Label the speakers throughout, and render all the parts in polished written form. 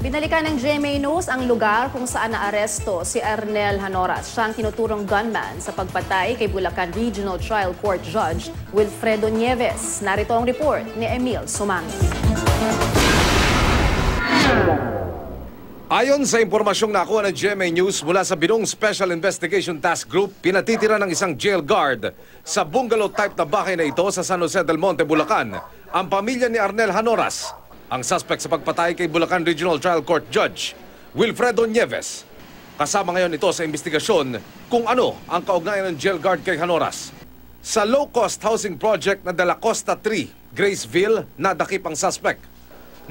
Speaker 1: Binalikan ng GMA News ang lugar kung saan naaresto si Ernel Hanoras. Siya ang tinuturong gunman sa pagpatay kay Bulacan Regional Trial Court Judge Wilfredo Nieves. Narito ang report ni Emil Sumangil.
Speaker 2: Ayon sa impormasyong nakuha ng GMA News mula sa Binong Special Investigation Task Group, pinatitira ng isang jail guard sa bungalow type na bahay na ito sa San Jose del Monte, Bulacan, ang pamilya ni Ernel Hanoras, ang suspect sa pagpatay kay Bulacan Regional Trial Court Judge Wilfredo Nieves. Kasama ngayon ito sa investigasyon kung ano ang kaugnayan ng jail guard kay Hanoras. Sa low-cost housing project na De La Costa 3, Graceville, nadakip ang suspect.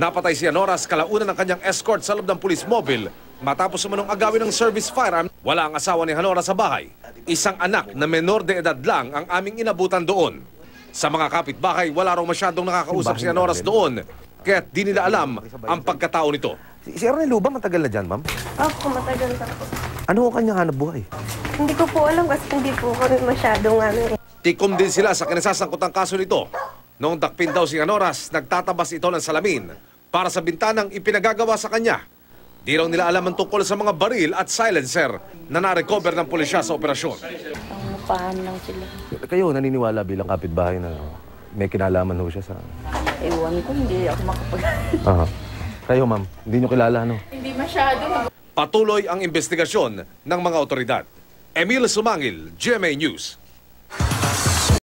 Speaker 2: Napatay si Hanoras kalaunan ng kanyang escort sa loob ng police mobile matapos umanong agawin ng service firearm. Wala ang asawa ni Hanoras sa bahay. Isang anak na menor de edad lang ang aming inabutan doon. Sa mga kapitbahay, wala raw masyadong nakakausap si Hanoras doon, kaya't di nila alam ang pagkatao nito.
Speaker 3: Si Ernel ba matagal na dyan, ma'am?
Speaker 4: Opo, matagal na po.
Speaker 3: Ano ang kanyang hanap buhay?
Speaker 4: Hindi ko po alam kasi hindi po kami masyadong
Speaker 2: Tikom din sila sa kinasasangkutang kaso nito. Noong dakpin daw si Hanoras, nagtatabas ito ng salamin para sa bintanang ipinagagawa sa kanya. Di raw nila alam ang tungkol sa mga baril at silencer na na-recover ng pulisya sa operasyon.
Speaker 4: Pangupahan lang sila.
Speaker 3: Kayo naniniwala bilang kapitbahay na may kinalaman ho siya sa...
Speaker 4: Ewan ko, hindi ako makapag...
Speaker 3: Aha. Kayo, ma'am, hindi nyo kilala, no?
Speaker 4: Hindi masyado.
Speaker 2: Patuloy ang investigasyon ng mga otoridad. Emil Sumangil, GMA News.